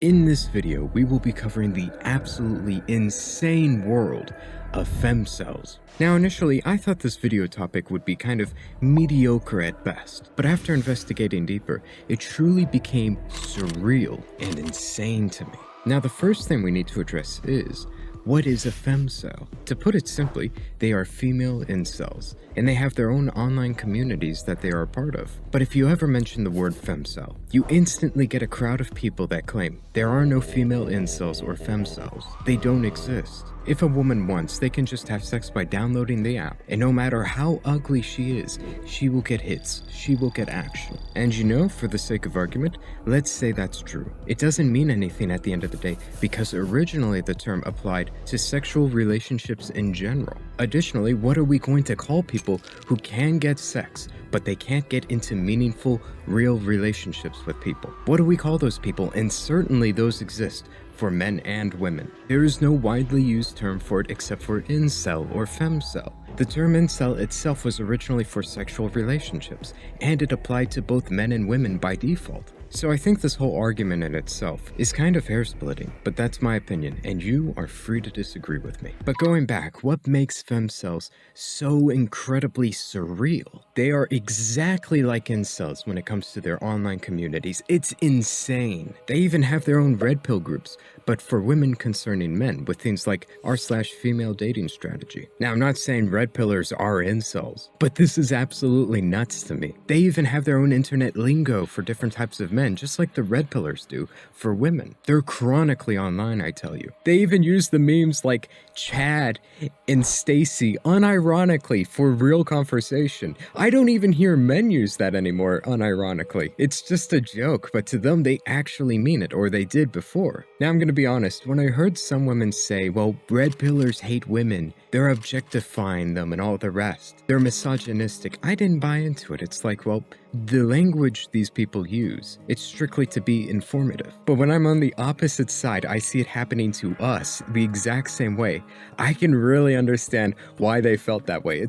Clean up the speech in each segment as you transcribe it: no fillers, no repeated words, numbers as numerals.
In this video, we will be covering the absolutely insane world of femcels. Now initially, I thought this video topic would be kind of mediocre at best, but after investigating deeper, it truly became surreal and insane to me. Now the first thing we need to address is, what is a femcel? To put it simply, they are female incels, and they have their own online communities that they are a part of. But if you ever mention the word femcel, you instantly get a crowd of people that claim there are no female incels or femcels. They don't exist. If a woman wants, they can just have sex by downloading the app, and no matter how ugly she is, she will get hits, she will get action. And you know, for the sake of argument, let's say that's true. It doesn't mean anything at the end of the day, because originally the term applied to sexual relationships in general. Additionally, what are we going to call people who can get sex, but they can't get into meaningful, real relationships with people? What do we call those people? And certainly those exist for men and women. There is no widely used term for it except for incel or femcel. The term incel itself was originally for sexual relationships, and it applied to both men and women by default. So I think this whole argument in itself is kind of hair-splitting, but that's my opinion, and you are free to disagree with me. But going back, what makes femcels so incredibly surreal? They are exactly like incels when it comes to their online communities. It's insane. They even have their own red pill groups, but for women concerning men, with things like r/female dating strategy. Now, I'm not saying red pillers are incels, but this is absolutely nuts to me. They even have their own internet lingo for different types of men, just like the red pillars do for women. They're chronically online, I tell you. They even use the memes like Chad and Stacy unironically for real conversation. I don't even hear men use that anymore unironically. It's just a joke, but to them they actually mean it, or they did before. Now I'm gonna be honest, when I heard some women say, well, red pillars hate women, they're objectifying them and all the rest, they're misogynistic, I didn't buy into it. It's like, well, the language these people use, it's strictly to be informative. But when I'm on the opposite side, I see it happening to us the exact same way. I can really understand why they felt that way.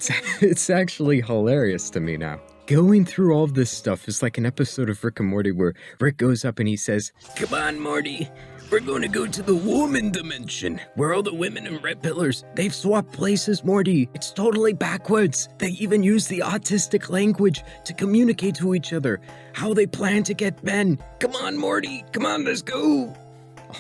It's actually hilarious to me now. Going through all of this stuff is like an episode of Rick and Morty where Rick goes up and he says, "Come on, Morty, we're going to go to the woman dimension, where all the women and red pillars, they've swapped places, Morty. It's totally backwards. They even use the autistic language to communicate to each other, how they plan to get men. Come on, Morty, come on, let's go."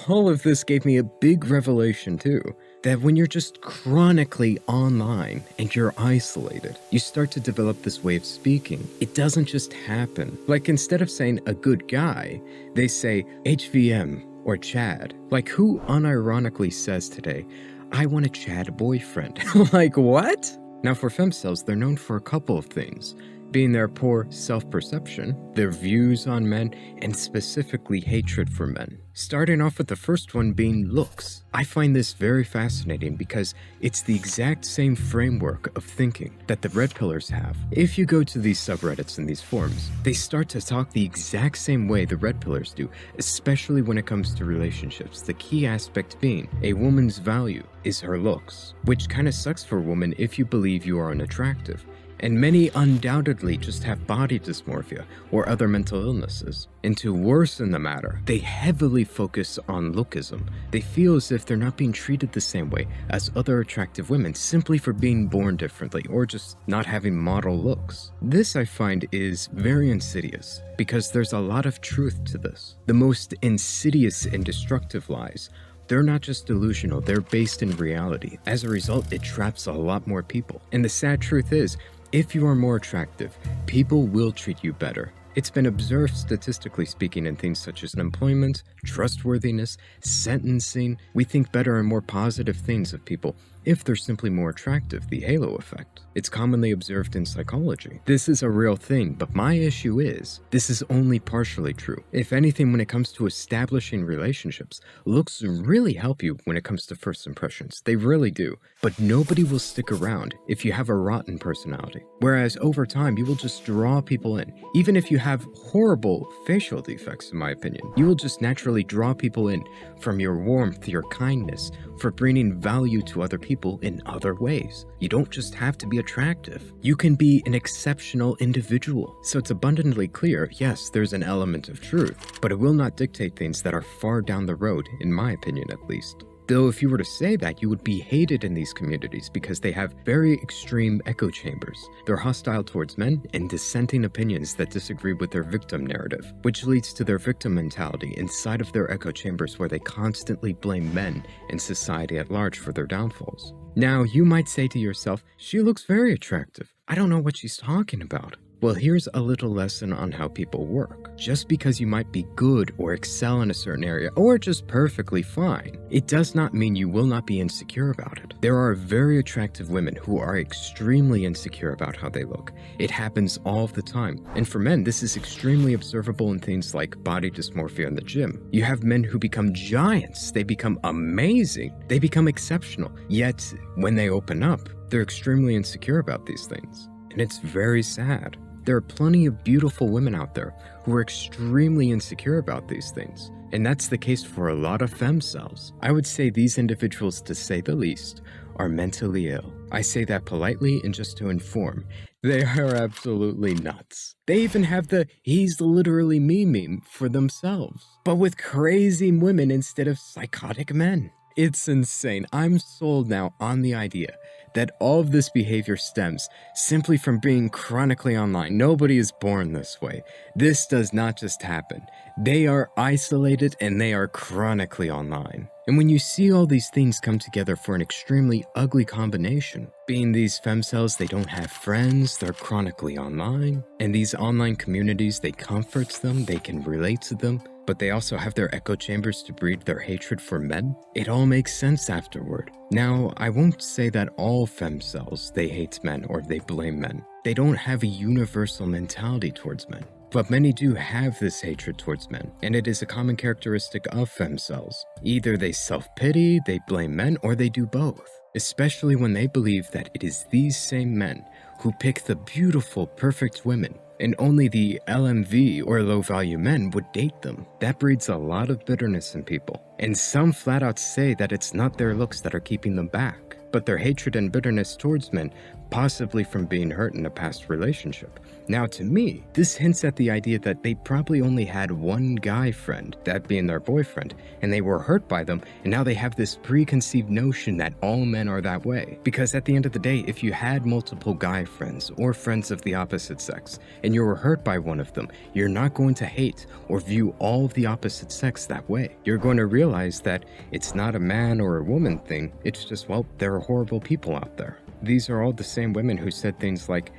All of this gave me a big revelation too, that when you're just chronically online and you're isolated, you start to develop this way of speaking. It doesn't just happen. Like, instead of saying a good guy, they say HVM or Chad. Like, who unironically says today, I want a Chad boyfriend? Like, what? Now for femcels, they're known for a couple of things, being their poor self-perception, their views on men, and specifically hatred for men. Starting off with the first one being looks. I find this very fascinating because it's the exact same framework of thinking that the red pillars have. If you go to these subreddits and these forums, they start to talk the exact same way the red pillars do, especially when it comes to relationships. The key aspect being a woman's value is her looks, which kind of sucks for a woman if you believe you are unattractive. And many undoubtedly just have body dysmorphia or other mental illnesses. And to worsen the matter, they heavily focus on lookism. They feel as if they're not being treated the same way as other attractive women simply for being born differently or just not having model looks. This, I find, is very insidious because there's a lot of truth to this. The most insidious and destructive lies, they're not just delusional, they're based in reality. As a result, it traps a lot more people. And the sad truth is, if you are more attractive, people will treat you better. It's been observed statistically speaking in things such as employment, trustworthiness, sentencing. We think better and more positive things of people if they're simply more attractive, the halo effect. It's commonly observed in psychology. This is a real thing, but my issue is, this is only partially true. If anything, when it comes to establishing relationships, looks really help you when it comes to first impressions. They really do. But nobody will stick around if you have a rotten personality. Whereas over time, you will just draw people in. Even if you have horrible facial defects, in my opinion. You will just naturally draw people in from your warmth, your kindness, for bringing value to other people in other ways. You don't just have to be attractive. You can be an exceptional individual. So it's abundantly clear, yes, there's an element of truth, but it will not dictate things that are far down the road, in my opinion at least. Though if you were to say that, you would be hated in these communities because they have very extreme echo chambers. They're hostile towards men and dissenting opinions that disagree with their victim narrative, which leads to their victim mentality inside of their echo chambers where they constantly blame men and society at large for their downfalls. Now, you might say to yourself, she looks very attractive. I don't know what she's talking about. Well, here's a little lesson on how people work. Just because you might be good or excel in a certain area, or just perfectly fine, it does not mean you will not be insecure about it. There are very attractive women who are extremely insecure about how they look. It happens all the time. And for men, this is extremely observable in things like body dysmorphia in the gym. You have men who become giants. They become amazing. They become exceptional. Yet, when they open up, they're extremely insecure about these things. And it's very sad. There are plenty of beautiful women out there who are extremely insecure about these things, and that's the case for a lot of femcels. I would say these individuals, to say the least, are mentally ill. I say that politely and just to inform. They are absolutely nuts. They even have the "he's literally me" meme for themselves, but with crazy women instead of psychotic men. It's insane. I'm sold now on the idea that all of this behavior stems simply from being chronically online. Nobody is born this way. This does not just happen. They are isolated and they are chronically online. And when you see all these things come together for an extremely ugly combination, being these femcels, they don't have friends, they're chronically online, and these online communities, they comfort them, they can relate to them, but they also have their echo chambers to breed their hatred for men, it all makes sense afterward. Now, I won't say that all femcels, they hate men or they blame men. They don't have a universal mentality towards men. But many do have this hatred towards men, and it is a common characteristic of femcels. Either they self-pity, they blame men, or they do both. Especially when they believe that it is these same men who pick the beautiful, perfect women, and only the LMV or low-value men would date them. That breeds a lot of bitterness in people, and some flat out say that it's not their looks that are keeping them back, but their hatred and bitterness towards men, possibly from being hurt in a past relationship. Now, to me, this hints at the idea that they probably only had one guy friend, that being their boyfriend, and they were hurt by them, and now they have this preconceived notion that all men are that way. Because at the end of the day, if you had multiple guy friends or friends of the opposite sex, and you were hurt by one of them, you're not going to hate or view all of the opposite sex that way. You're going to realize that it's not a man or a woman thing, it's just, well, there are horrible people out there. These are all the same women who said things like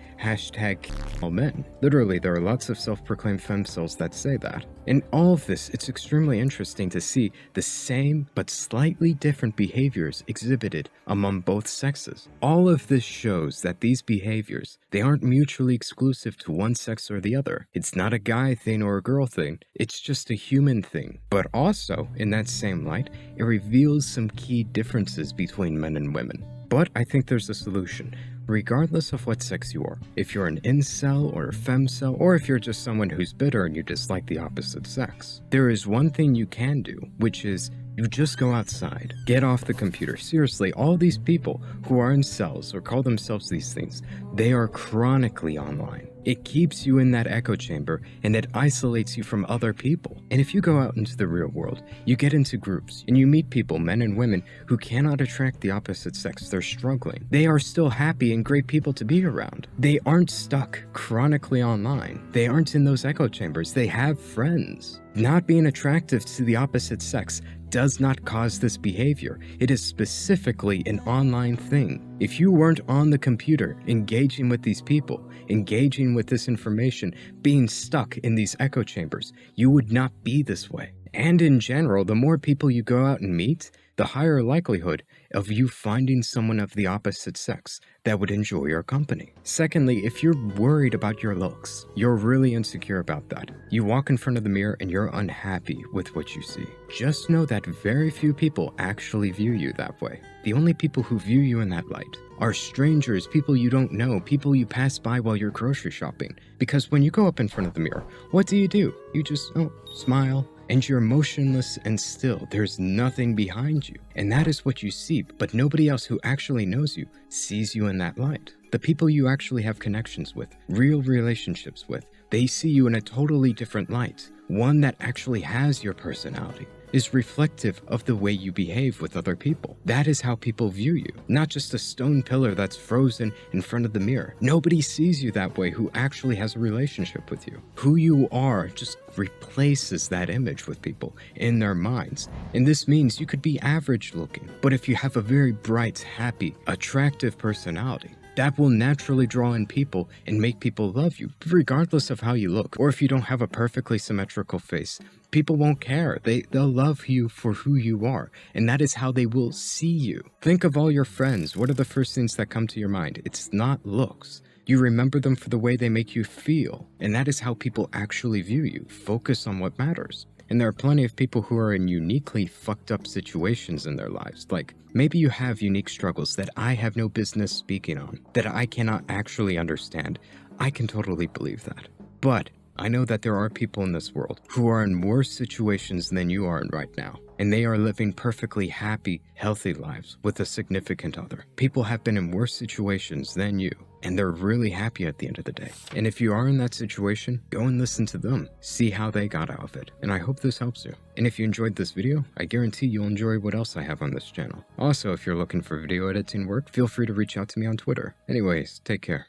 #all-men. Literally, there are lots of self-proclaimed femcels that say that. In all of this, it's extremely interesting to see the same but slightly different behaviors exhibited among both sexes. All of this shows that these behaviors, they aren't mutually exclusive to one sex or the other. It's not a guy thing or a girl thing, it's just a human thing. But also, in that same light, it reveals some key differences between men and women. But I think there's a solution, regardless of what sex you are. If you're an incel or a femcel, or if you're just someone who's bitter and you dislike the opposite sex, there is one thing you can do, which is you just go outside, get off the computer. Seriously, all these people who are incels or call themselves these things, they are chronically online. It keeps you in that echo chamber and it isolates you from other people. And if you go out into the real world, you get into groups and you meet people, men and women, who cannot attract the opposite sex. They're struggling. They are still happy and great people to be around. They aren't stuck chronically online. They aren't in those echo chambers. They have friends. Not being attractive to the opposite sex does not cause this behavior. It is specifically an online thing. If you weren't on the computer engaging with these people, engaging with this information, being stuck in these echo chambers, you would not be this way. And in general, the more people you go out and meet, the higher likelihood of you finding someone of the opposite sex that would enjoy your company. Secondly, if you're worried about your looks, you're really insecure about that. You walk in front of the mirror and you're unhappy with what you see. Just know that very few people actually view you that way. The only people who view you in that light are strangers, people you don't know, people you pass by while you're grocery shopping. Because when you go up in front of the mirror, what do? You just, smile, and you're motionless and still. There's nothing behind you. And that is what you see, but nobody else who actually knows you sees you in that light. The people you actually have connections with, real relationships with, they see you in a totally different light. One that actually has your personality, is reflective of the way you behave with other people. That is how people view you, not just a stone pillar that's frozen in front of the mirror. Nobody sees you that way who actually has a relationship with you. Who you are just replaces that image with people in their minds. And this means you could be average looking, but if you have a very bright, happy, attractive personality, that will naturally draw in people and make people love you, regardless of how you look. Or if you don't have a perfectly symmetrical face, people won't care. They'll love you for who you are, and that is how they will see you. Think of all your friends. What are the first things that come to your mind? It's not looks. You remember them for the way they make you feel, and that is how people actually view you. Focus on what matters. And there are plenty of people who are in uniquely fucked up situations in their lives. Like, maybe you have unique struggles that I have no business speaking on, that I cannot actually understand. I can totally believe that. But I know that there are people in this world who are in worse situations than you are in right now. And they are living perfectly happy, healthy lives with a significant other. People have been in worse situations than you, and they're really happy at the end of the day. And if you are in that situation, go and listen to them. See how they got out of it. And I hope this helps you. And if you enjoyed this video, I guarantee you'll enjoy what else I have on this channel. Also, if you're looking for video editing work, feel free to reach out to me on Twitter. Anyways, take care.